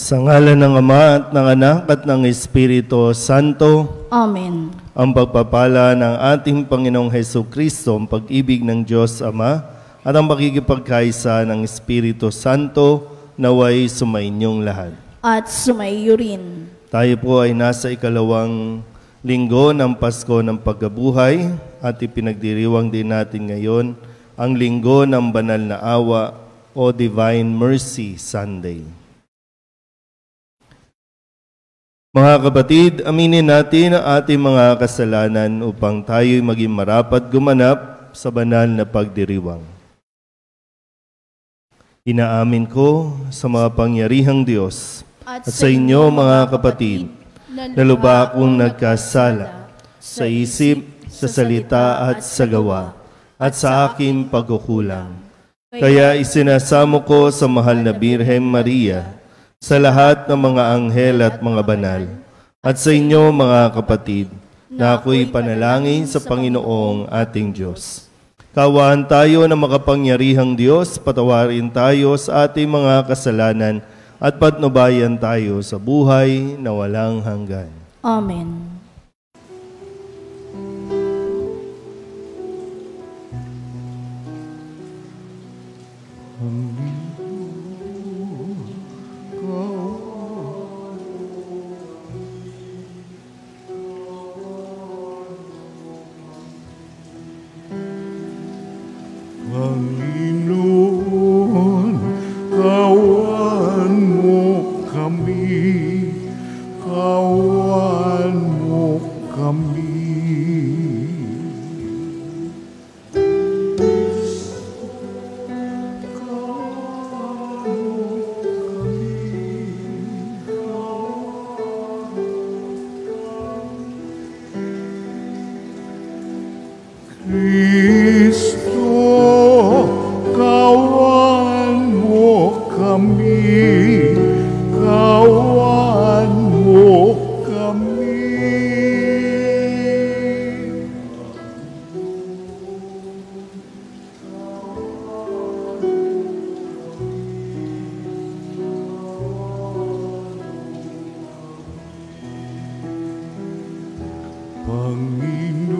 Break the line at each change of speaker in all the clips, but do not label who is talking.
Sa ngalan ng Ama at ng Anak at ng Espiritu Santo.
Amen.
Ang pagpapala ng ating Panginoong Hesukristo, ang pag-ibig ng Diyos Ama, at ang pakikipagkaisa ng Espiritu Santo naway sumainyong lahat.
At sumaiyo rin.
Tayo po ay nasa ikalawang linggo ng Pasko ng Pagkabuhay at ipinagdiriwang din natin ngayon ang linggo ng Banal na Awa o Divine Mercy Sunday. Mga kapatid, aminin natin ang ating mga kasalanan upang tayo'y maging marapat gumanap sa banal na pagdiriwang. Inaamin ko sa mga pangyarihang Diyos at sa inyo mga kapatid, na lubha akong nagkasala sa isip, sa salita at sa gawa, at sa aking pagkukulang. Kaya isinasamo ko sa mahal na Birhen Maria, sa lahat ng mga anghel at mga banal, at sa inyo mga kapatid, na ako'y panalangin sa Panginoong ating Diyos. Kawaan tayo na makapangyarihang Diyos, patawarin tayo sa ating mga kasalanan, at patnubayan tayo sa buhay na walang hanggan.
Amen.
Panginoon, kawan mo kami, kawan mo kami.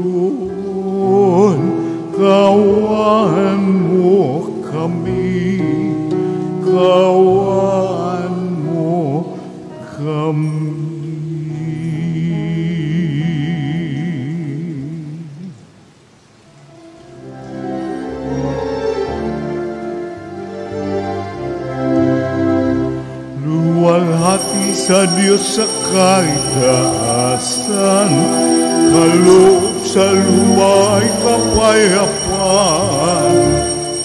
Panginoon, kawan mo kami, kawan mo kami. Luwalhati sa Diyos sa kaitaasan, kaloob sa luwa'y kapayapaan.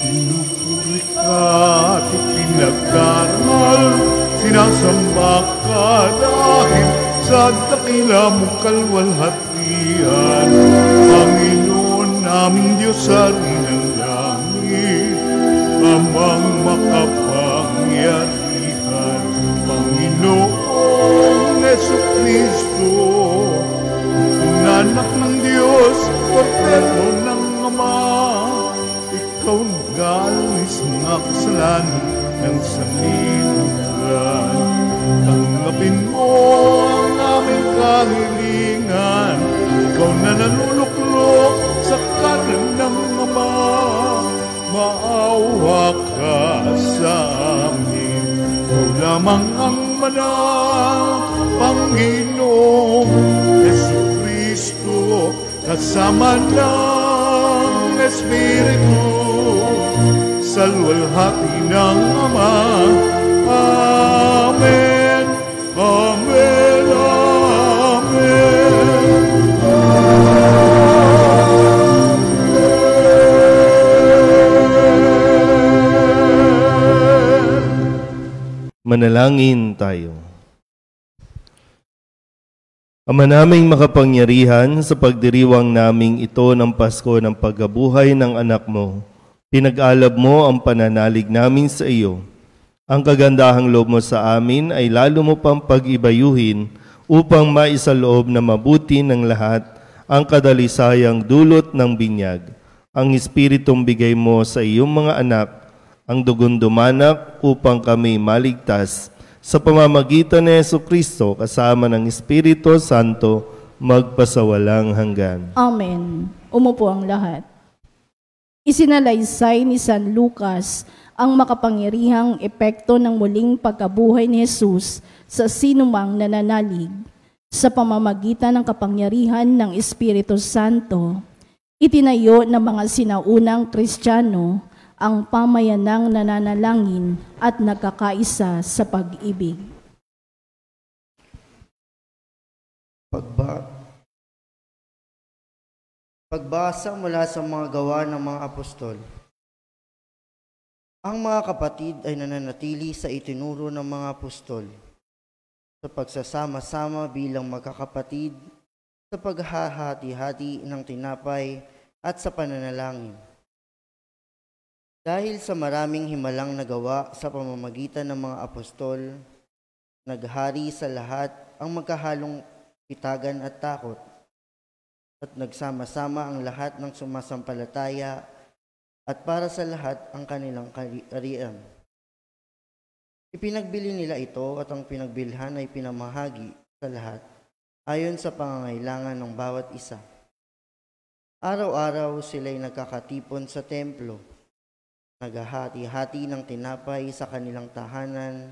Pinupuri ka at ipinagdaral, sinasamba ka dahil sa dakila mong kalwalhatian. Panginoon naming Diyos sa rinang langit, amang makapangyarihan. Panginoong Jesucristo, anak ng Diyos, Kordero ng Ama, ikaw nag-alis mga kasalanan ng sanlibutan. Tanggapin mo ang aming kahilingan, ikaw na nanuluklok sa kanan ng Ama. Maawa ka sa amin, ikaw lamang ang manang Panginoong Jesucristo, kasama ng Espiritu, sa luwalhati ng Ama. Amen, amen, amen.
Manalangin tayo. Ama naming makapangyarihan, sa pagdiriwang naming ito ng Pasko ng pagkabuhay ng anak mo, pinag-alab mo ang pananalig namin sa iyo. Ang kagandahang loob mo sa amin ay lalo mo pang pag-ibayuhin upang maisaloob na mabuti ng lahat ang kadalisayang dulot ng binyag. Ang Espiritong bigay mo sa iyong mga anak, ang dugon dumanak upang kami maligtas sa pamamagitan ni Jesucristo kasama ng Espiritu Santo, magpasawalang hanggan.
Amen. Umupo ang lahat. Isinalaysay ni San Lucas ang makapangyarihang epekto ng muling pagkabuhay ni Jesus sa sinumang nananalig. Sa pamamagitan ng kapangyarihan ng Espiritu Santo, itinayo ng mga sinaunang Kristiyano ang pamayanang nananalangin at nagkakaisa sa pag-ibig.
Pagbasa mula sa mga gawa ng mga apostol. Ang mga kapatid ay nananatili sa itinuro ng mga apostol, sa pagsasama-sama bilang magkakapatid, sa paghahati-hati ng tinapay at sa pananalangin. Dahil sa maraming himalang nagawa sa pamamagitan ng mga apostol, naghari sa lahat ang magkahalong pitagan at takot, at nagsama-sama ang lahat ng sumasampalataya at para sa lahat ang kanilang kariyan. Ipinagbili nila ito at ang pinagbilhan ay pinamahagi sa lahat ayon sa pangangailangan ng bawat isa. Araw-araw sila'y nagkakatipon sa templo, naghahati-hati ng tinapay sa kanilang tahanan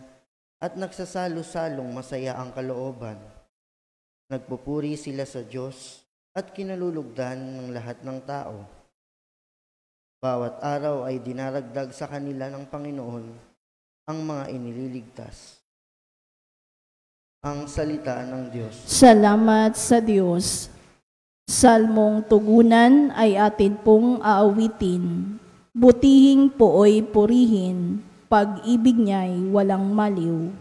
at nagsasalo-salong masaya ang kalooban. Nagpupuri sila sa Diyos at kinalulugdan ng lahat ng tao. Bawat araw ay dinaragdag sa kanila ng Panginoon ang mga inililigtas. Ang salita ng Diyos.
Salamat sa Diyos. Salmong tugunan ay atin pong aawitin. Butihing pooy purihin, pag-ibig niya'y walang maliw.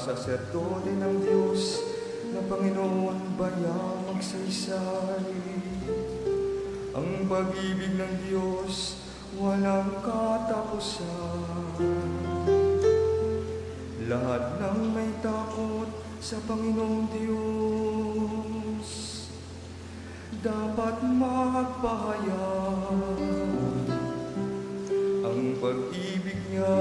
Saserdote ng Diyos na Panginoon bayang magsaysay. Ang pag-ibig ng Diyos walang katapusan. Lahat ng may takot sa Panginoong Diyos dapat magpahayag. Ang pag-ibig niya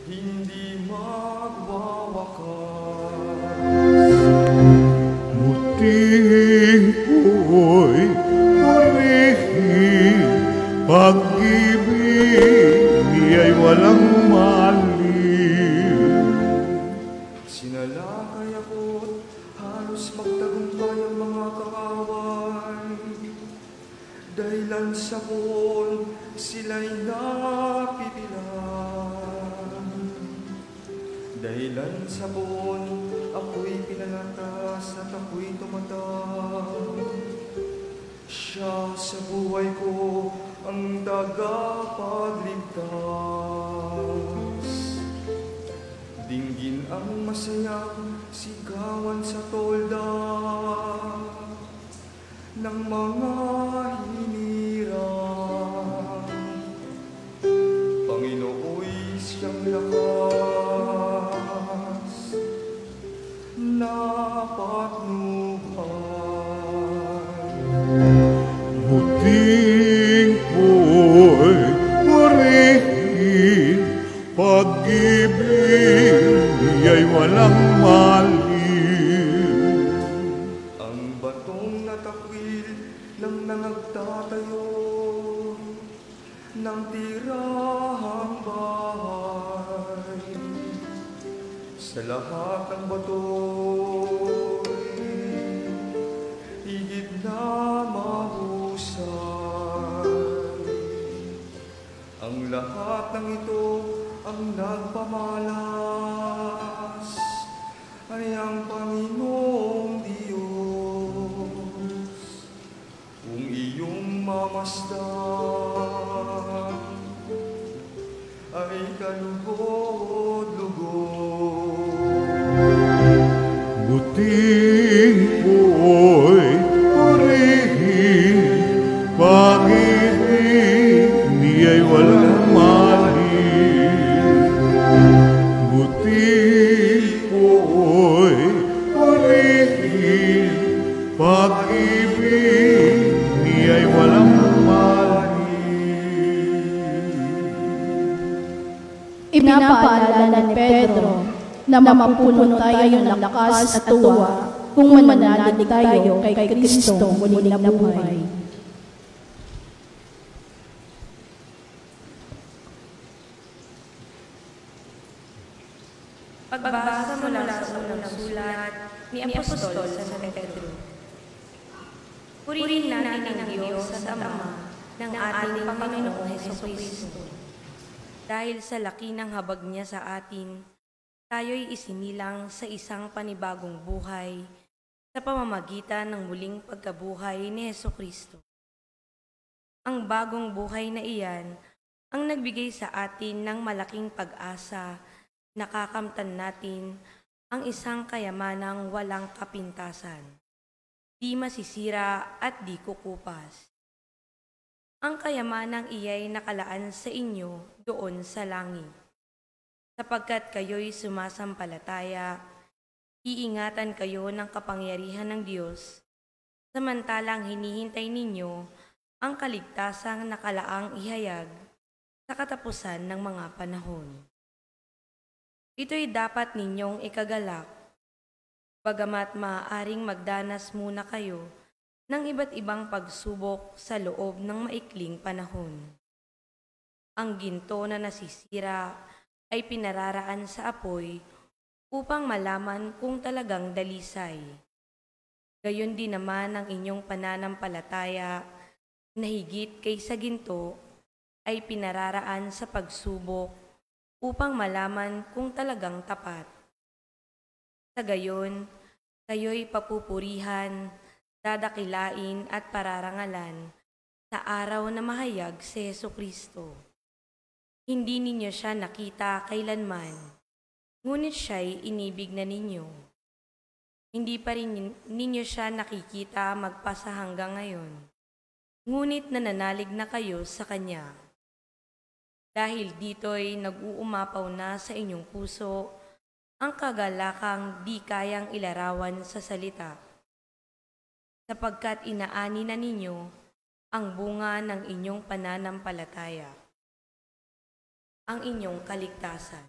hindi magwawakas.
Muting po'y purihin, pag-ibig niya'y walang maliw.
Sinalakay ako't halos magtagumpay ang mga kaaway. Dahilan sa poon sila'y napipilan. Dahilan sa buon, ako'y pinalatas at ako'y tumatag. Siya sa buhay ko ang tagapagligtas. Dinggin ang masayang sigawan sa tolda ng mga hinirang. Panginooy siyang lakas na patnuhan.
Muting po'y purihin, pag-ibig niya'y walang maliw.
Ang batong natakwil ng nagtatayo ng tirahang bahay. Sa lahat ng bato'y masdan ay kalugod-lugod.
Buting ko'y purihin, pag-ibig niya'y walang mali. Buting ko'y purihin, pag-ibig niya'y walang mali.
Ipinapaalala ni Pedro na mapupuno tayo ng lakas at tuwa kung mananalig tayo kay Kristong muling nabuhay.
Pagbasa mula sa unang sulat ni Apostol San Pedro. Purihin natin ang Diyos at Ama ng ating Panginoong Hesukristo. Dahil sa laki ng habag niya sa atin, tayo'y isinilang sa isang panibagong buhay sa pamamagitan ng muling pagkabuhay ni Hesukristo. Ang bagong buhay na iyan ang nagbigay sa atin ng malaking pag-asa. Nakakamtan natin ang isang kayamanang walang kapintasan, di masisira at di kukupas. Ang kayamanang iya'y nakalaan sa inyo doon sa langit. Sapagkat kayo'y sumasampalataya, iingatan kayo ng kapangyarihan ng Diyos, samantalang hinihintay ninyo ang kaligtasang nakalaang ihayag sa katapusan ng mga panahon. Ito'y dapat ninyong ikagalak, bagamat maaaring magdanas muna kayo ng iba't ibang pagsubok sa loob ng maikling panahon. Ang ginto na nasisira ay pinararaan sa apoy upang malaman kung talagang dalisay. Gayon din naman ang inyong pananampalataya na higit kaysa ginto ay pinararaan sa pagsubok upang malaman kung talagang tapat. Sa gayon, kayo'y papupurihan, dadakilain at pararangalan sa araw na mahayag si Hesukristo. Hindi ninyo siya nakita kailanman, ngunit siya'y inibig na ninyo. Hindi pa rin ninyo siya nakikita magpasa hanggang ngayon, ngunit nananalig na kayo sa Kanya. Dahil dito'y nag-uumapaw na sa inyong puso ang kagalakang di kayang ilarawan sa salita, sapagkat inaani na ninyo ang bunga ng inyong pananampalataya, ang inyong kaligtasan.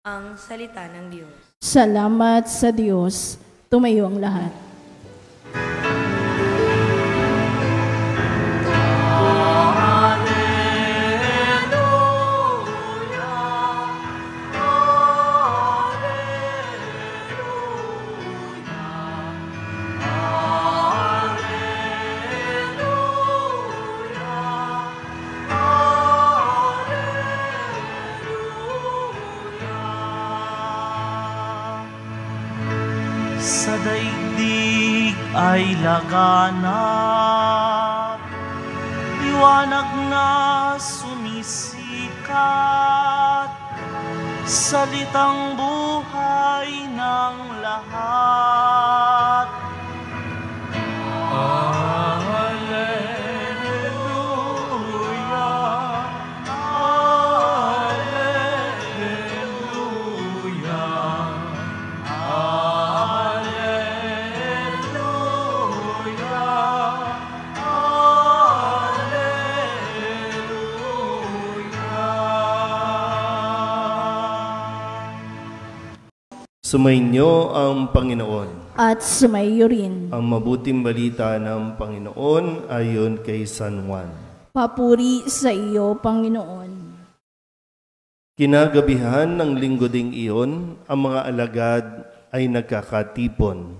Ang salita ng Diyos.
Salamat sa Diyos. Tumayo ang lahat.
Sa daigdig ay laganap, liwanag na sumisikat, salitang buhay ng lahat.
Sumainyo ang Panginoon.
At sumaiyo rin.
Ang mabuting balita ng Panginoon ayon kay San Juan.
Papuri sa iyo, Panginoon.
Kinagabihan ng linggo ding iyon, ang mga alagad ay nagkakatipon.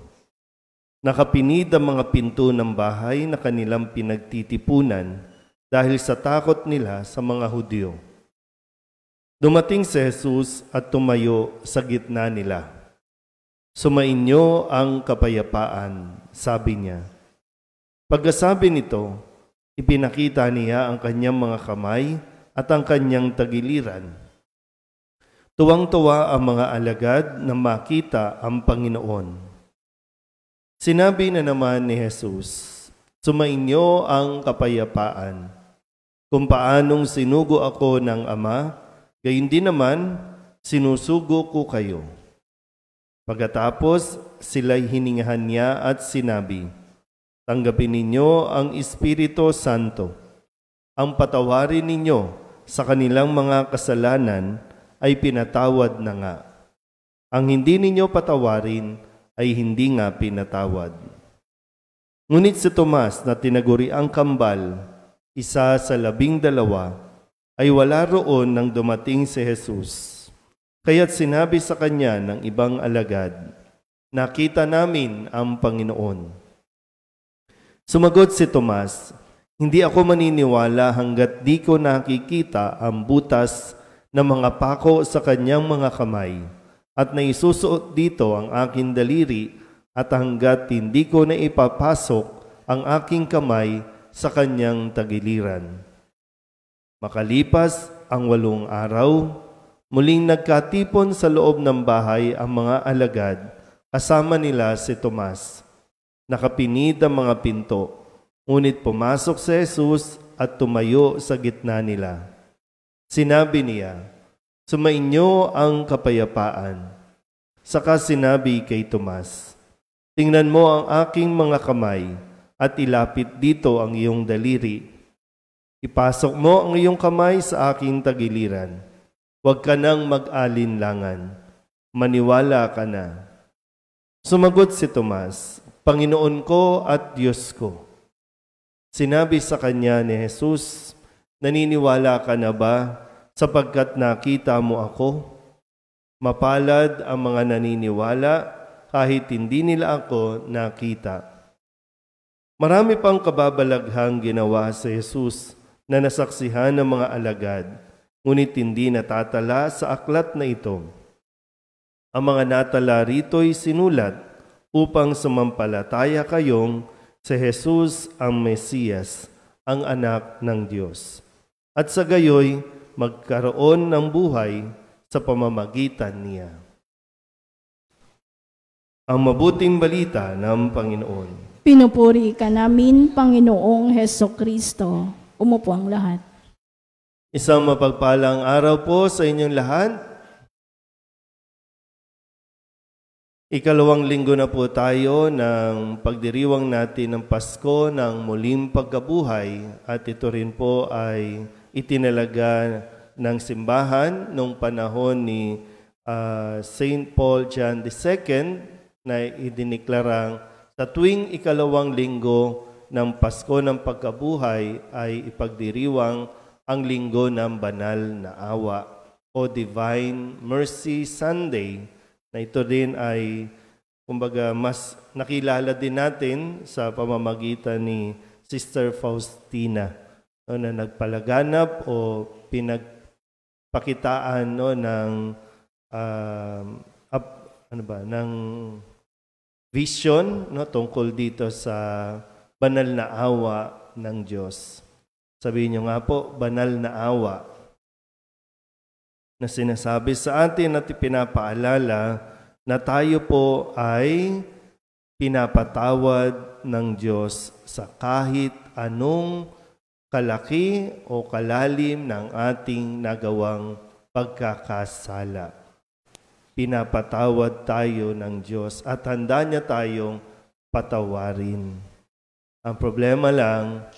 Nakapinid ang mga pinto ng bahay na kanilang pinagtitipunan dahil sa takot nila sa mga Hudyo. Dumating si Jesus at tumayo sa gitna nila. Sumainyo ang kapayapaan, sabi niya. Pagkasabi nito, Ipinakita niya ang kanyang mga kamay at ang kanyang tagiliran. Tuwang-tuwa ang mga alagad na makita ang Panginoon. Sinabi na naman ni Jesus, "Sumainyo ang kapayapaan. Kung paanong sinugo ako ng Ama, gayon din naman sinusugo ko kayo." Pagkatapos, sila'y hiningahan niya at sinabi, "Tanggapin ninyo ang Espiritu Santo. Ang patawarin ninyo sa kanilang mga kasalanan ay pinatawad na nga. Ang hindi ninyo patawarin ay hindi nga pinatawad." Ngunit si Tomas na tinaguriang kambal, isa sa 12, ay wala roon nang dumating si Jesus. Kaya't sinabi sa kanya ng ibang alagad, "Nakita namin ang Panginoon." Sumagot si Tomas, "Hindi ako maniniwala hanggat di ko nakikita ang butas ng mga pako sa kanyang mga kamay at naisusuot dito ang aking daliri at hanggat hindi ko na ipapasok ang aking kamay sa kanyang tagiliran." Makalipas ang 8 araw, muling nagkatipon sa loob ng bahay ang mga alagad, kasama nila si Tomas. Nakapinid ang mga pinto, ngunit pumasok si Jesus at tumayo sa gitna nila. Sinabi niya, "Sumainyo ang kapayapaan." Saka sinabi kay Tomas, "Tingnan mo ang aking mga kamay at ilapit dito ang iyong daliri. Ipasok mo ang iyong kamay sa aking tagiliran. Huwag ka nang mag-alinlangan. Maniwala ka na." Sumagot si Tomas, "Panginoon ko at Diyos ko." Sinabi sa kanya ni Jesus, "Naniniwala ka na ba sapagkat nakita mo ako? Mapalad ang mga naniniwala kahit hindi nila ako nakita." Marami pang kababalaghang ginawa si Jesus na nasaksihan ng mga alagad, ngunit hindi natatala sa aklat na ito. Ang mga natala rito'y sinulat upang sumampalataya kayong si Jesus ang Mesiyas, ang anak ng Diyos, at sa gayoy magkaroon ng buhay sa pamamagitan niya. Ang mabuting balita ng Panginoon.
Pinupuri ka namin, Panginoong Hesukristo. Umupo ang lahat.
Isang mapagpalang araw po sa inyong lahat. Ikalawang linggo na po tayo ng pagdiriwang natin ng Pasko ng muling pagkabuhay, at ito rin po ay itinalaga ng simbahan noong panahon ni St. Paul John II na idiniklarang sa tuwing ikalawang linggo ng Pasko ng pagkabuhay ay ipagdiriwang ang linggo ng banal na awa o Divine Mercy Sunday, na ito din ay kumbaga mas nakilala din natin sa pamamagitan ni Sister Faustina, na nagpalaganap o pinagpakitaan ng vision tungkol dito sa banal na awa ng Diyos. Sabihin niyo nga po, banal na awa na sinasabi sa atin at ipinapaalala na tayo po ay pinapatawad ng Diyos sa kahit anong kalaki o kalalim ng ating nagawang pagkakasala. Pinapatawad tayo ng Diyos at handa niya tayong patawarin. Ang problema lang,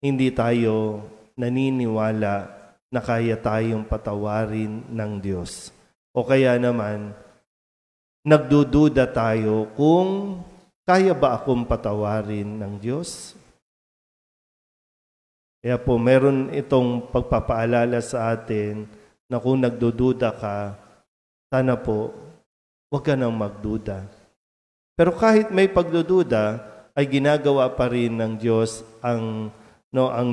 hindi tayo naniniwala na kaya tayong patawarin ng Diyos. O kaya naman, nagdududa tayo kung kaya ba akong patawarin ng Diyos? Kaya po, meron itong pagpapaalala sa atin na kung nagdududa ka, sana po, huwag ka nang magduda. Pero kahit may pagdududa, ay ginagawa pa rin ng Diyos ang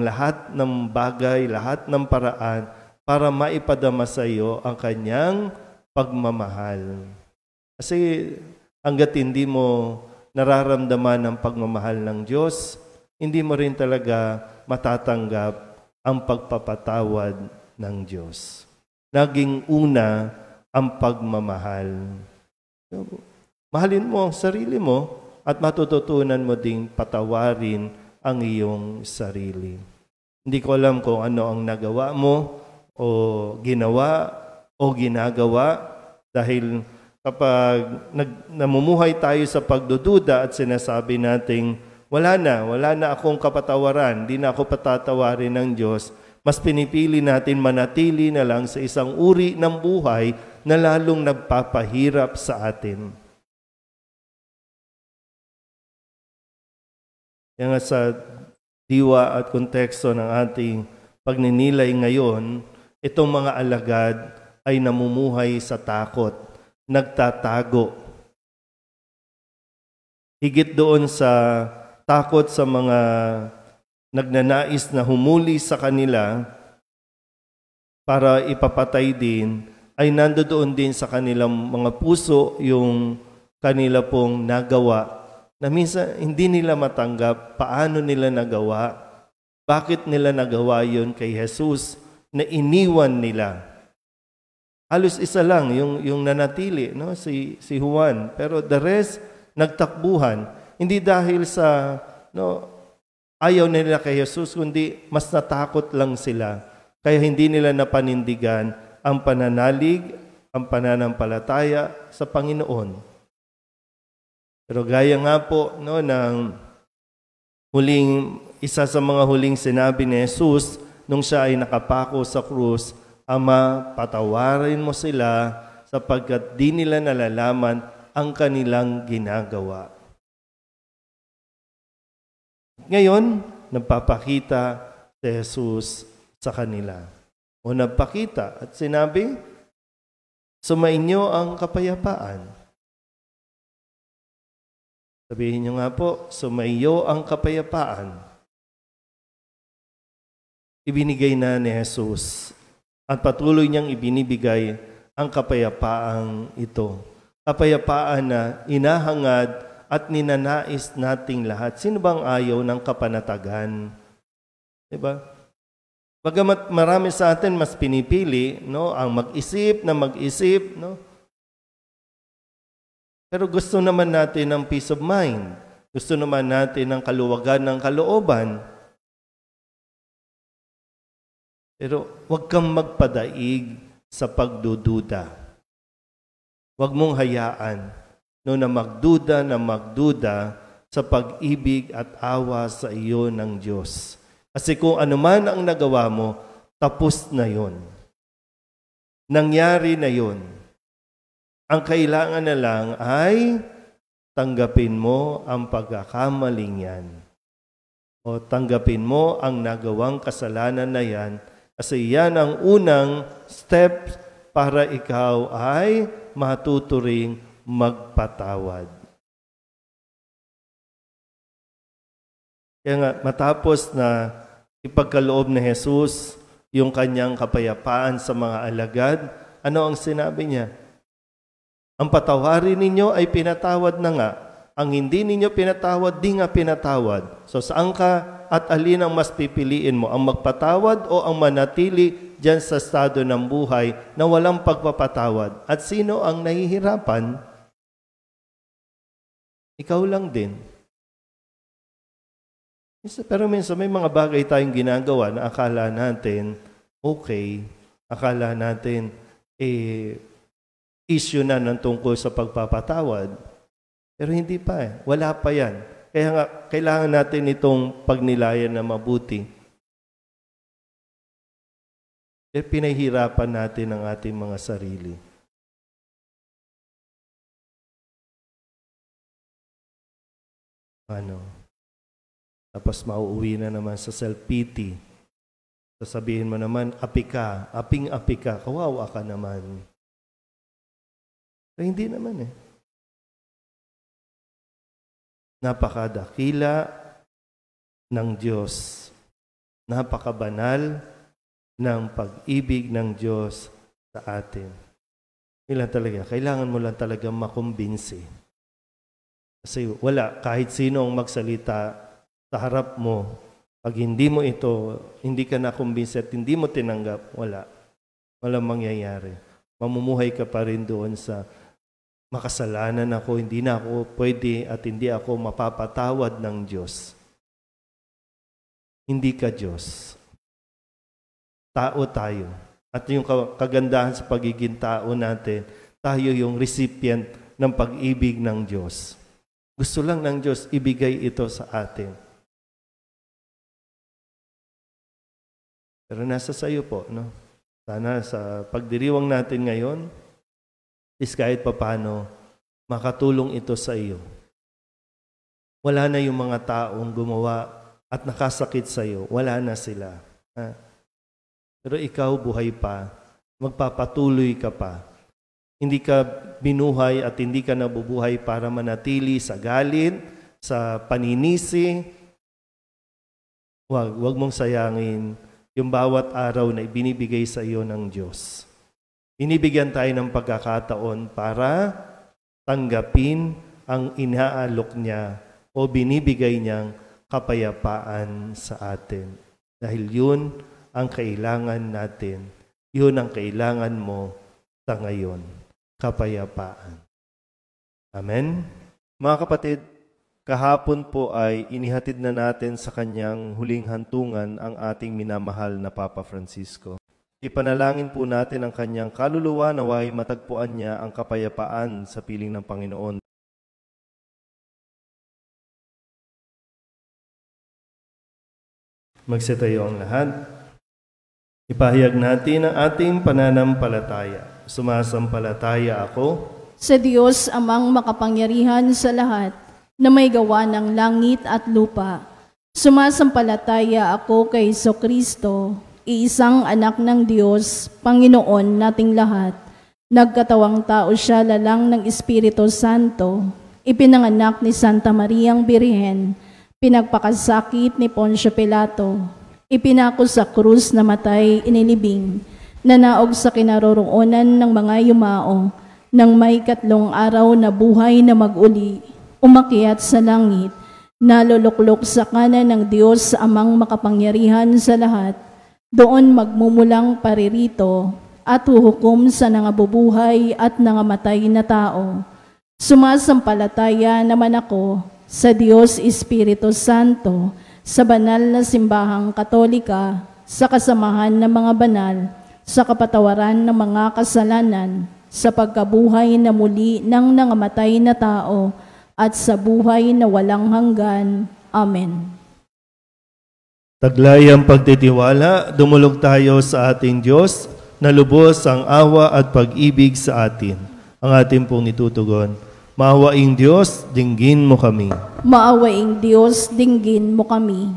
lahat ng bagay, lahat ng paraan para maipadama sa iyo ang kanyang pagmamahal. Kasi hangga't hindi mo nararamdaman ang pagmamahal ng Diyos, hindi mo rin talaga matatanggap ang pagpapatawad ng Diyos. Naging una ang pagmamahal. Mahalin mo ang sarili mo at matututunan mo ding patawarin ang iyong sarili. Hindi ko alam kung ano ang nagawa mo o ginawa o ginagawa dahil kapag namumuhay tayo sa pagdududa at sinasabi nating wala na akong kapatawaran, di na ako patatawarin ng Diyos, mas pinipili natin manatili na lang sa isang uri ng buhay na lalong nagpapahirap sa atin. Kaya nga sa diwa at konteksto ng ating pagninilay ngayon, itong mga alagad ay namumuhay sa takot, nagtatago. Higit doon sa takot sa mga nagnanais na humuli sa kanila para ipapatay din, ay nandoon din sa kanilang mga puso yung kanila pong nagawa na minsan hindi nila matanggap paano nila nagawa, bakit nila nagawa yun kay Jesus na iniwan nila. Halos isa lang yung nanatili, no? si Juan, pero the rest nagtakbuhan. Hindi dahil sa ayaw nila kay Jesus, kundi mas natakot lang sila. Kaya hindi nila napanindigan ang pananalig, ang pananampalataya sa Panginoon. Pero gaya nga po ng isa sa mga huling sinabi ni Jesus nung siya ay nakapako sa krus, Ama, patawarin mo sila sapagkat di nila nalalaman ang kanilang ginagawa. Ngayon, nagpapakita si Jesus sa kanila. O nagpakita at sinabi, sumainyo ang kapayapaan. Sabihin nyo nga po, sumaiyo ang kapayapaan. Ibinigay na ni Jesus at patuloy niyang ibinibigay ang kapayapaang ito. Kapayapaan na inahangad at ninanais nating lahat. Sino bang ayaw ng kapanatagan? Diba? Bagamat marami sa atin mas pinipili, ang mag-isip, Pero gusto naman natin ng peace of mind. Gusto naman natin ng kaluwagan ng kalooban. Pero huwag kang magpadaig sa pagdududa. Huwag mong hayaan na magduda sa pag-ibig at awa sa iyo ng Diyos. Kasi kung ano man ang nagawa mo, tapos na yon. Nangyari na yon. Ang kailangan na lang ay tanggapin mo ang pagkakamaling yan. O tanggapin mo ang nagawang kasalanan na yan. Kasi yan ang unang step para ikaw ay matuturing magpatawad. Kaya nga, matapos na ipagkaloob ni Jesus yung kanyang kapayapaan sa mga alagad, ano ang sinabi niya? Ang patawarin ninyo ay pinatawad na nga. Ang hindi ninyo pinatawad, di nga pinatawad. So saan ka at alin ang mas pipiliin mo? Ang magpatawad o ang manatili dyan sa estado ng buhay na walang pagpapatawad? At sino ang nahihirapan? Ikaw lang din. Pero minsan may mga bagay tayong ginagawa na akala natin okay, akala natin issue na ng tungkol sa pagpapatawad. Pero hindi pa wala pa yan. Kaya nga, kailangan natin itong pagnilayan na mabuti. Pinahirapan natin ang ating mga sarili. Tapos mauuwi na naman sa self-pity. Sasabihin mo naman, aping-api ka, kawawa ka naman. Pero hindi naman Napakadakila ng Diyos. Napakabanal ng pag-ibig ng Diyos sa atin. Kailangan mo lang talaga makumbinsi. Kasi wala, kahit sino ang magsalita sa harap mo, pag hindi mo ito, hindi ka nakumbinsi at hindi mo tinanggap, walang mangyayari. Mamumuhay ka pa rin doon sa makasalanan ako, hindi na ako pwede at hindi ako mapapatawad ng Diyos. Hindi ka Diyos. Tao tayo. At yung kagandahan sa pagiging tao natin, tayo yung recipient ng pag-ibig ng Diyos. Gusto lang ng Diyos ibigay ito sa atin. Pero nasa sayo po, no? Sana sa pagdiriwang natin ngayon, is kahit papano, makatulong ito sa iyo. Wala na yung mga taong gumawa at nakasakit sa iyo. Wala na sila. Pero ikaw buhay pa, magpapatuloy ka pa. Hindi ka binuhay at hindi ka nabubuhay para manatili sa galit, sa paninisi. Huwag mong sayangin yung bawat araw na ibinibigay sa iyo ng Diyos. Binibigyan tayo ng pagkakataon para tanggapin ang inaalok niya o binibigay niyang kapayapaan sa atin. Dahil yun ang kailangan natin. Yun ang kailangan mo sa ngayon. Kapayapaan. Amen? Mga kapatid, kahapon po ay inihatid na natin sa kanyang huling hantungan ang ating minamahal na Papa Francisco. Ipanalangin po natin ang kanyang kaluluwa naway matagpuan niya ang kapayapaan sa piling ng Panginoon. Magsitayo ang lahat. Ipahayag natin ang ating pananampalataya. Sumasampalataya ako
sa Diyos amang makapangyarihan sa lahat, na may gawa ng langit at lupa. Sumasampalataya ako kay Jesucristo, iisang anak ng Diyos, Panginoon nating lahat. Nagkatawang tao siya lalang ng Espiritu Santo, ipinanganak ni Santa Mariang Birhen, pinagpakasakit ni Poncio Pilato, ipinako sa krus na matay inilibing, nanaog sa kinaroroonan ng mga yumao, nang may 3 araw na buhay na mag-uli, umakyat sa langit, naluluklok sa kanan ng Diyos amang makapangyarihan sa lahat, doon magmumulang paririto at huhukom sa nangabubuhay at nangamatay na tao. Sumasampalataya naman ako sa Diyos Espiritu Santo, sa banal na simbahang Katolika, sa kasamahan ng mga banal, sa kapatawaran ng mga kasalanan, sa pagkabuhay na muli ng nangamatay na tao, at sa buhay na walang hanggan. Amen.
Taglay ang pagtitiwala, dumulog tayo sa ating Diyos, na lubos ang awa at pag-ibig sa atin. Ang ating pong itutugon, maawaing Diyos, dinggin mo kami.
Maawaing Diyos, dinggin mo kami.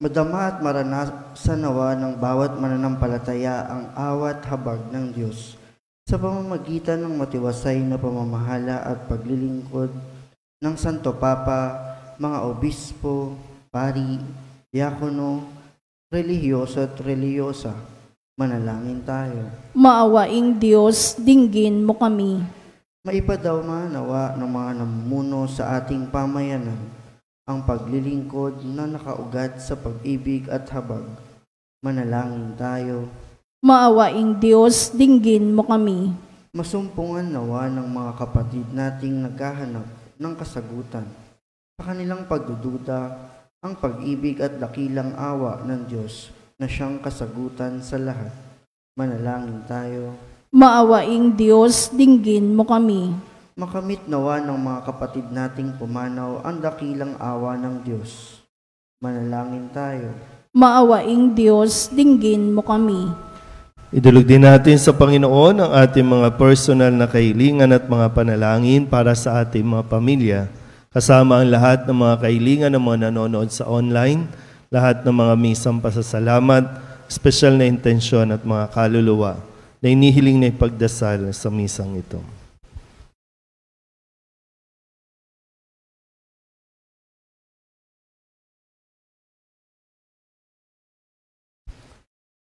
Madama at maranasan nawa ng bawat mananampalataya ang awat habag ng Diyos sa pamamagitan ng matiwasay na pamamahala at paglilingkod ng Santo Papa, mga obispo, pari, diakono, relihiyoso at reliyosa. Manalangin tayo.
Maawaing Diyos, dinggin mo kami.
Maipadaw nawa ng mga namumuno sa ating pamayanan ang paglilingkod na nakaugat sa pag-ibig at habag. Manalangin tayo.
Maawaing Diyos, dinggin mo kami.
Masumpungan nawa ng mga kapatid nating naghahanap ng kasagutan sa kanilang pagdududa, ang pag-ibig at dakilang awa ng Diyos na siyang kasagutan sa lahat. Manalangin tayo.
Maawaing Diyos, dinggin mo kami.
Makamit nawa ng mga kapatid nating pumanaw ang dakilang awa ng Diyos. Manalangin tayo.
Maawaing Diyos, dinggin mo kami.
Idulog din natin sa Panginoon ang ating mga personal na kahilingan at mga panalangin para sa ating mga pamilya, kasama ang lahat ng mga kahilingan ng mga nanonood sa online, lahat ng mga misang pasasalamat, espesyal na intensyon at mga kaluluwa na inihiling na ipagdasal sa misang ito.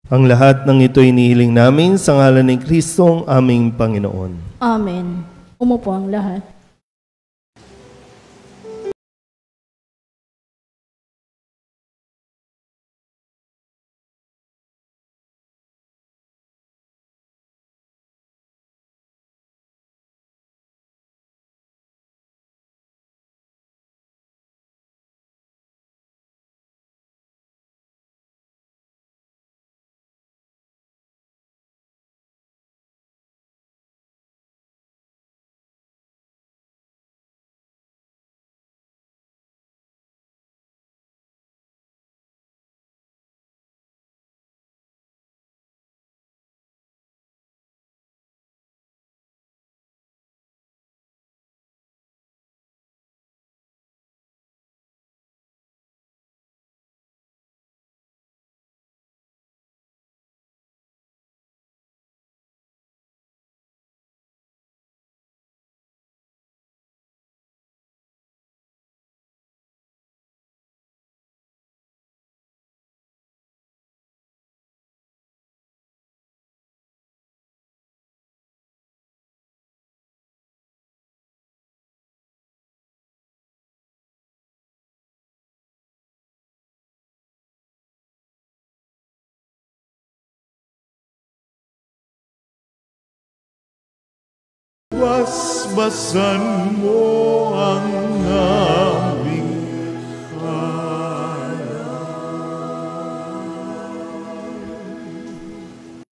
Ang lahat ng ito inihiling namin sa ngalan ni Kristong aming Panginoon.
Amen. Umupo ang lahat.
basbasan mo ang aming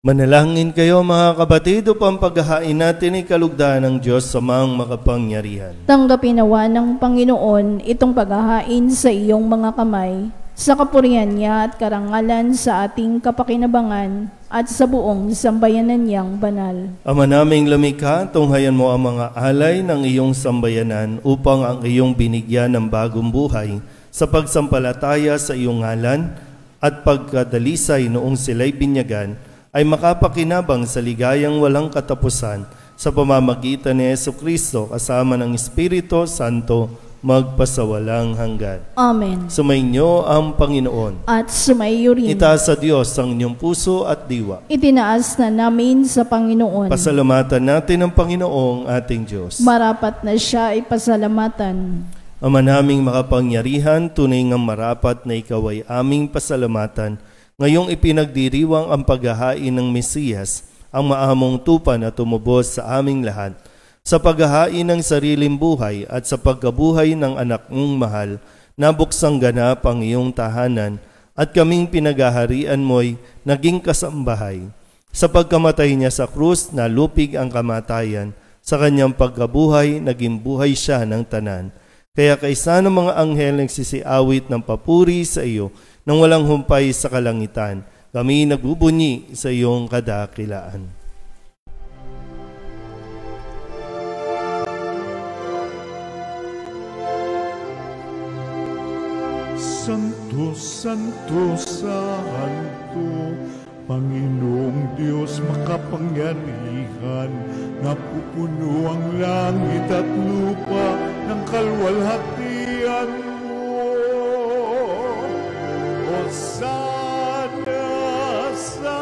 Manalangin kayo mga kapatid upang paghahain natin ay kalugdan ng Diyos sa mga makapangyarihan.
Tanggapin nawa ng Panginoon itong paghahain sa iyong mga kamay, sa kapurihan niya at karangalan sa ating kapakinabangan at sa buong sambayanan niyang banal.
Ama naming lumikha, tunghayan mo ang mga alay ng iyong sambayanan upang ang iyong binigyan ng bagong buhay sa pagsampalataya sa iyong ngalan at pagkadalisay noong sila'y binyagan ay makapakinabang sa ligayang walang katapusan sa pamamagitan ni Jesucristo kasama ng Espiritu Santo magpasawalang hanggan.
Amen.
Sumainyo ang Panginoon.
At sumaiyo rin.
Itaas sa Diyos ang inyong puso at diwa.
Itinaas na namin sa Panginoon.
Pasalamatan natin ang Panginoong ating Diyos.
Marapat na siya ay pasalamatan.
Ama naming makapangyarihan, tunay ngang marapat na ikaw ay aming pasalamatan. Ngayong ipinagdiriwang ang paghahain ng Mesiyas, ang maamong tupa na tumubos sa aming lahat, sa paghahain ng sariling buhay at sa pagkabuhay ng anak mong mahal, nabuksang ganap ang iyong tahanan at kaming pinaghaharian mo'y naging kasambahay. Sa pagkamatay niya sa krus, nalupig ang kamatayan, sa kanyang pagkabuhay, naging buhay siya ng tanan. Kaya kaisa ng mga anghel nagsisiawit ng papuri sa iyo, nang walang humpay sa kalangitan, kami nagbubunyi sa iyong kadakilaan.
Santo, Santo, Santo, Panginoong Diyos makapangyarihan, napupuno ang langit at lupa ng kalwalhatian mo. Hosana sa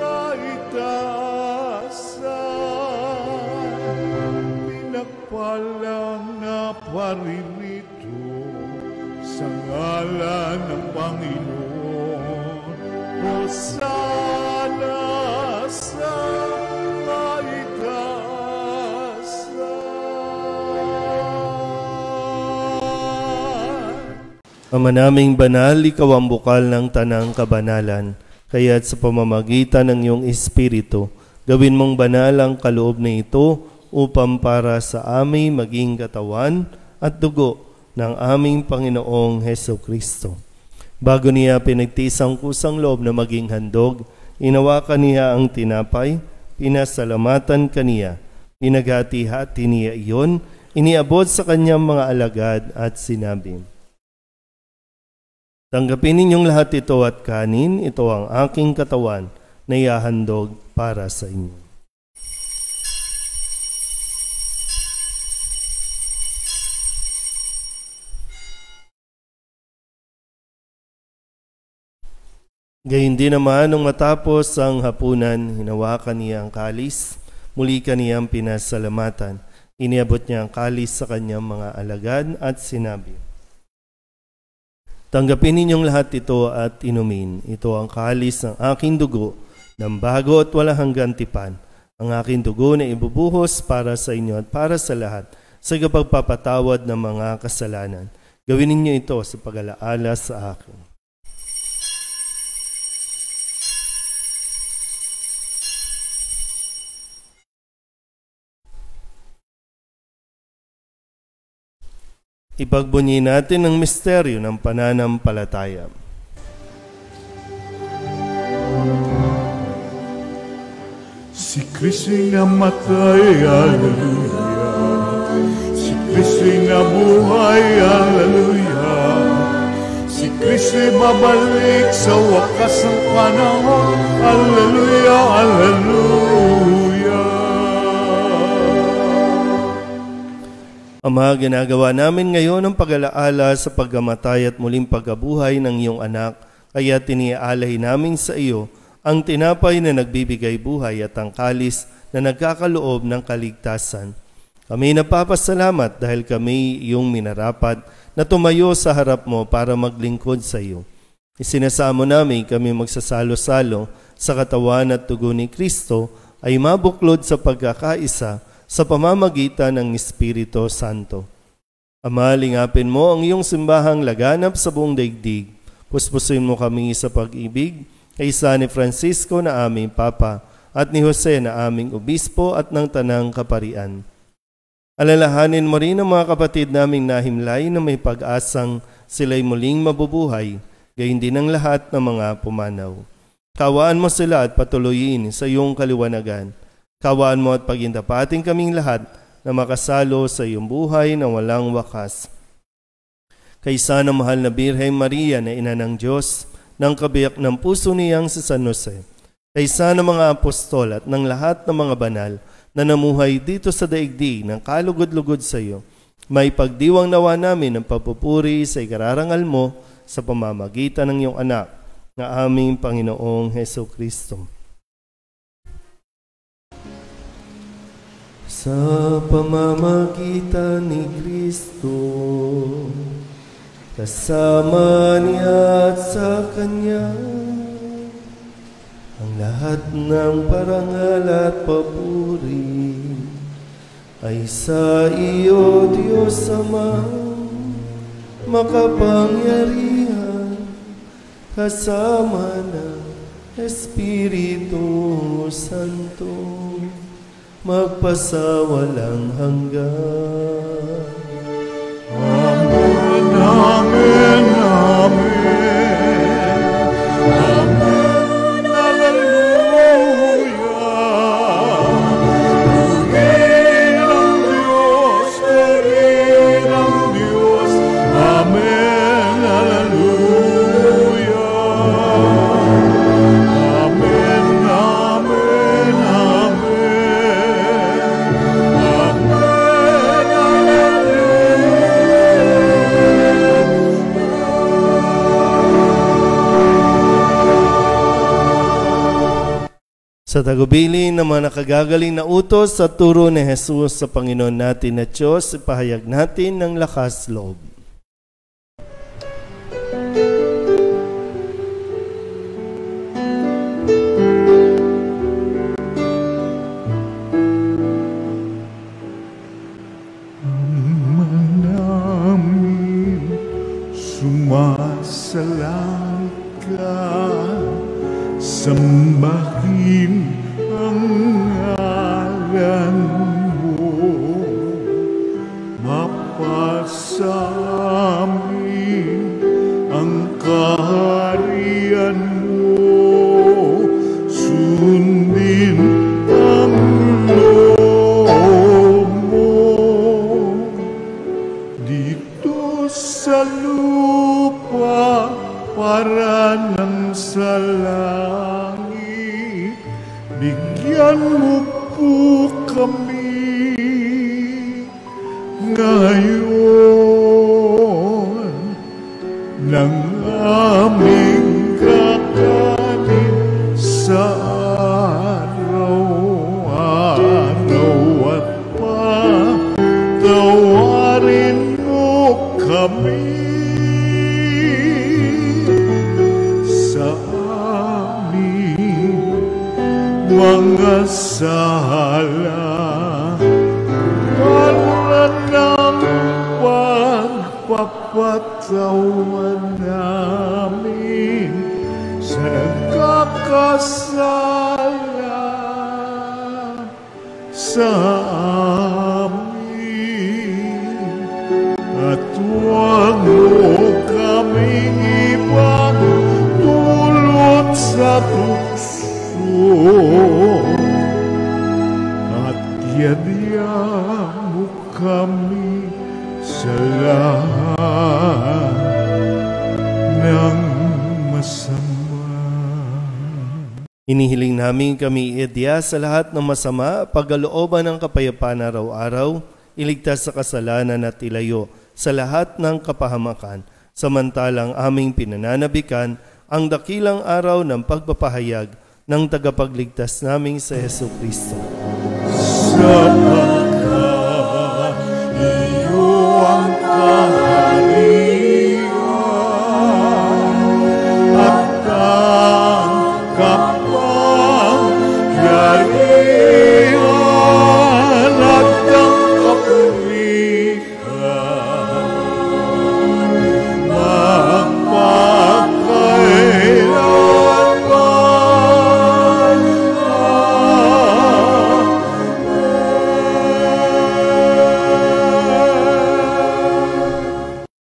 kaitaasan, pinagpalang na paririto sa ngalan ng Panginoon. Hosana sa
Ama naming banal, ikaw ang bukal ng tanang kabanalan, kaya't sa pamamagitan ng iyong Espiritu, gawin mong banal ang kaloob na ito upang para sa aming maging katawan at dugo ng aming Panginoong Hesukristo. Bago niya pinagtiis ang kusang loob na maging handog, inawakan niya ang tinapay, pinasalamatan kaniya, pinaghati-hati niya iyon, iniabot sa kanyang mga alagad at sinabi, "Tanggapin ninyong lahat ito at kanin, ito ang aking katawan na ihahandog para sa inyo." Gayun din naman, nung matapos ang hapunan, hinawakan niya ang kalis, muli kaniyang pinasalamatan. Iniabot niya ang kalis sa kanyang mga alagad at sinabi, "Tanggapin ninyong lahat ito at inumin. Ito ang kalis ng aking dugo, ng bago at walang hanggang tipan. Ang aking dugo na ibubuhos para sa inyo at para sa lahat, sa pagpapatawad ng mga kasalanan. Gawin ninyo ito sa pag-alaala sa akin." Ipagbunyi natin ang misteryo ng pananampalataya.
Si Kristo'y namatay, Alleluia. Si Kristo'y nabuhay, Alleluia. Si Kristo'y babalik sa wakas ng panahon, Alleluia, Alleluia.
Ama, ginagawa namin ngayon ang pag-alaala sa pagkamatay at muling pagkabuhay ng iyong anak, kaya tiniaalay namin sa iyo ang tinapay na nagbibigay buhay at ang kalis na nagkakaloob ng kaligtasan. Kami napapasalamat dahil kami iyong minarapat na tumayo sa harap mo para maglingkod sa iyo. Isinasamo namin kami magsasalo-salo sa katawan at dugo ni Kristo ay mabuklod sa pagkakaisa sa pamamagitan ng Espiritu Santo. Ama, lingapin mo ang iyong simbahang laganap sa buong daigdig. Puspusin mo kami sa pag-ibig kay San Francisco na aming Papa at ni Jose na aming Obispo at ng Tanang Kaparian. Alalahanin mo rin ang mga kapatid naming nahimlay na may pag-asang sila'y muling mabubuhay, gayon din ang lahat ng mga pumanaw. Kawaan mo sila at patuloyin sa iyong kaliwanagan. Kawaan mo at pagindapating kaming lahat na makasalo sa iyong buhay na walang wakas. Kaysa ng mahal na Birheng Maria na ina ng Diyos, ng kabiyak ng puso niyang si San Jose, kaysa ng mga apostol at ng lahat ng mga banal na namuhay dito sa daigdig ng kalugod-lugod sa iyo, may pagdiwang nawa namin ng papupuri sa ikararangal mo sa pamamagitan ng iyong anak na aming Panginoong Hesukristo. Sa pamamagitan ni Kristo, kasama niya at sa Kanya, ang lahat ng parangal at papuri ay sa iyo, Diyos Ama, makapangyarihan, kasama ng Espiritu Santo, magpasawalang hanggan.
Amen, amen, amen. Amen, hallelujah. Purihin ang Diyos, purihin ang Diyos. Amen, hallelujah. Amen, amen, amen.
Sa tagubilin ng mga nakagagaling na utos sa turo ni Jesus sa Panginoon natin na Diyos, ipahayag natin ng lakas loob.
Namin sumasalang ka, sambahin ang ngalan mo, mapasamin ang kaharian mo, sundin ang loob mo, dito sa lupa para ng sa langit. Bigyan mo po kami ngayon ng aming kakanin sa araw-araw at patawarin mo kami mga sala para ng pagpapatawan namin sa nagkakasala sa amin, at huwag mo kaming ipagdulot sa tukso at yadya mo kami sa lahat ng masama.
Inihiling namin kami iadya sa lahat ng masama, pagkalooban ng kapayapaan araw-araw, iligtas sa kasalanan at ilayo sa lahat ng kapahamakan, samantalang aming pinananabikan ang dakilang araw ng pagpapahayag ng tagapagligtas naming sa Hesukristo.
Sapagkat iyo ang kaharian at ang kapangyarihan at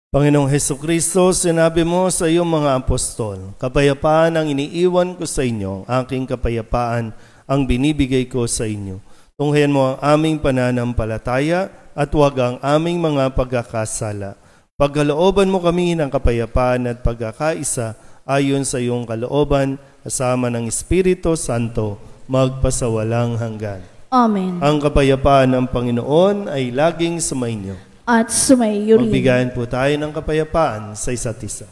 Panginoong Hesukristo, sinabi mo sa iyong mga apostol, kapayapaan ang iniiwan ko sa inyo, aking kapayapaan ang binibigay ko sa inyo. Tunghayan mo ang aming pananampalataya at huwag ang aming mga pagkakasala. Pagkalooban mo kami ng kapayapaan at pagkakaisa ayon sa iyong kalooban, kasama ng Espiritu Santo, magpasawalang hanggan.
Amen.
Ang kapayapaan ng Panginoon ay laging sumainyo.
At sumaiyo rin.
Magbigayan po tayo ng kapayapaan sa isa't isa.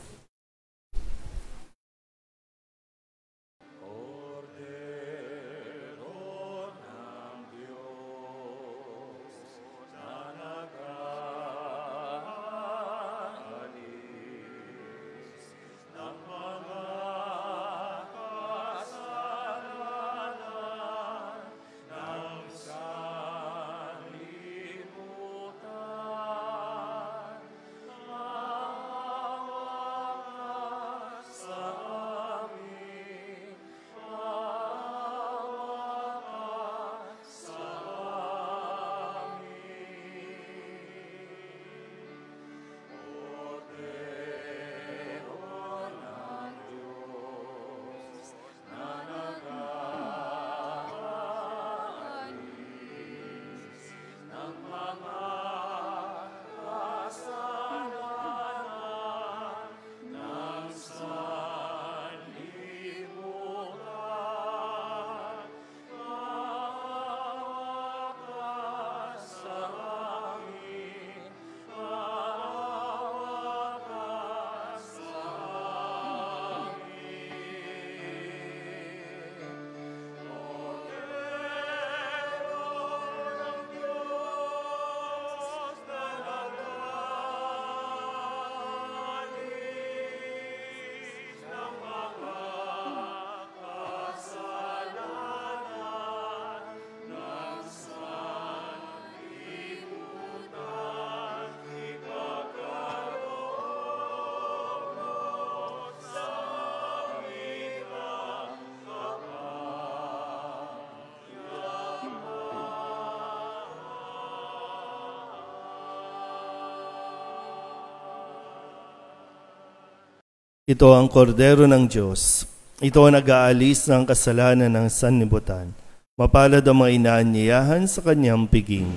Ito ang kordero ng Diyos. Ito ang nag-aalis ng kasalanan ng sanlibutan. Mapalad ang mga inaanyayahan sa kanyang piging.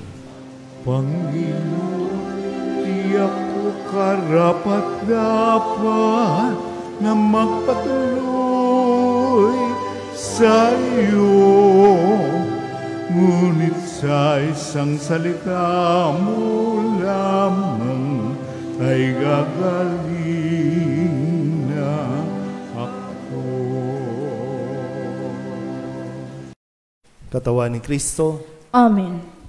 Panginoon, di ako karapat-dapat na magpatuloy sa iyo. Ngunit sa isang salita mo lamang ay gagaling na ako.
Katawan ni Kristo.
Amen.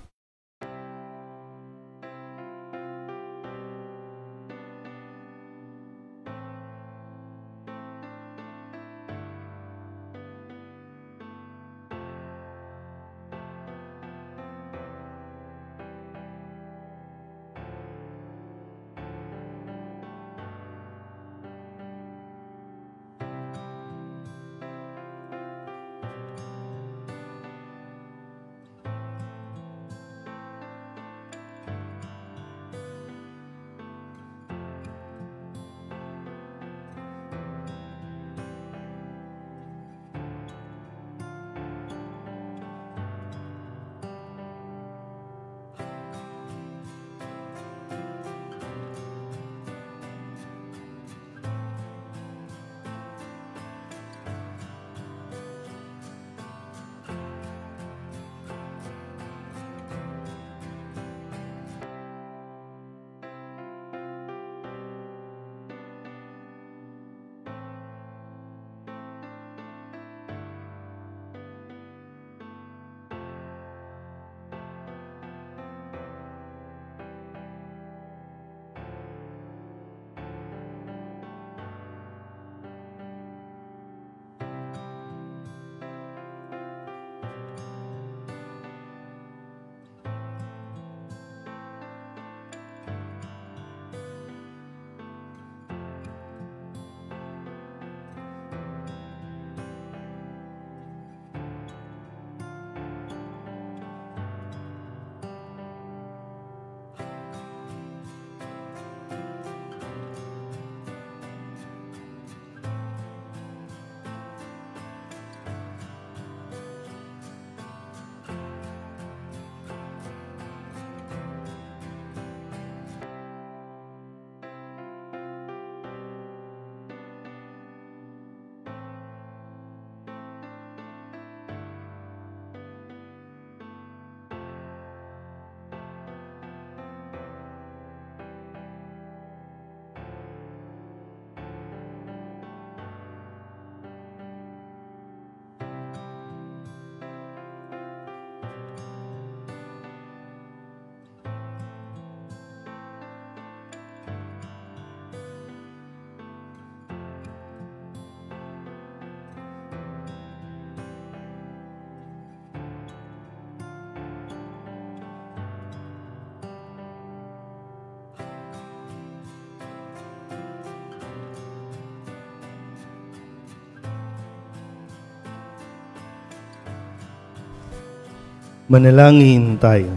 Manalangin tayo.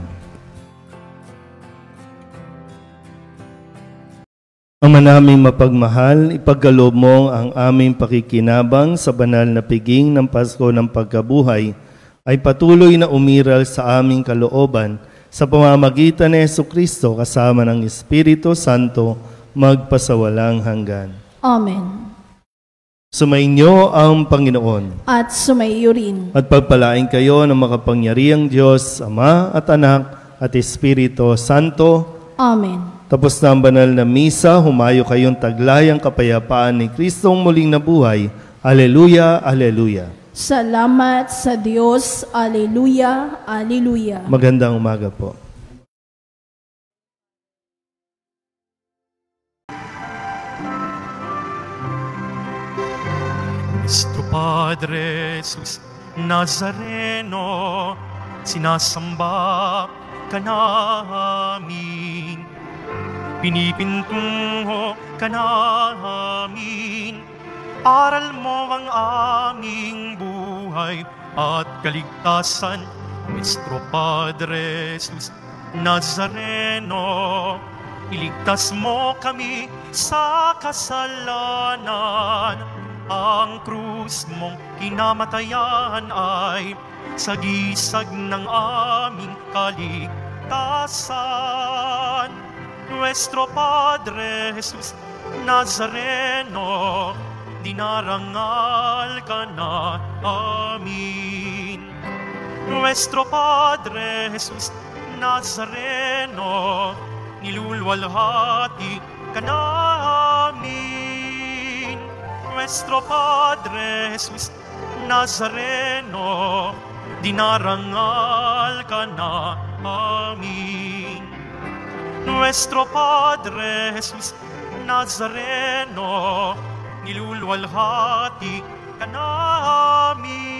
Ama naming mapagmahal, ipagkaloob mo ang aming pakikinabang sa banal na piging ng Pasko ng Pagkabuhay ay patuloy na umiral sa aming kalooban sa pamamagitan ni Jesucristo kasama ng Espiritu Santo magpasawalang hanggan.
Amen.
Sumainyo ang Panginoon.
At sumaiyo rin.
At pagpalain kayo ng makapangyarihang Diyos, Ama at Anak at Espiritu Santo.
Amen.
Tapos na ang banal na misa, humayo kayong taglayang kapayapaan ni Kristong muling nabuhay. Aleluya, aleluya.
Salamat sa Diyos. Aleluya, aleluya.
Magandang umaga po.
Nuestro Padre Jesus Nazareno, sinasamba ka namin. Pinipintungo ka namin, aral mo ang aming buhay at kaligtasan. Nuestro Padre Jesus Nazareno, iligtas mo kami sa kasalanan. Ang krus mong kinamatayan ay sagisag ng aming kaligtasan. Nuestro Padre Jesus Nazareno, dinarangal ka na amin. Nuestro Padre Jesus Nazareno, nilulwalhati ka na amin. Nuestro Padre Jesus Nazareno, dinarangal ka na amin. Nuestro Padre Jesus Nazareno, nilulwalhati ka namin.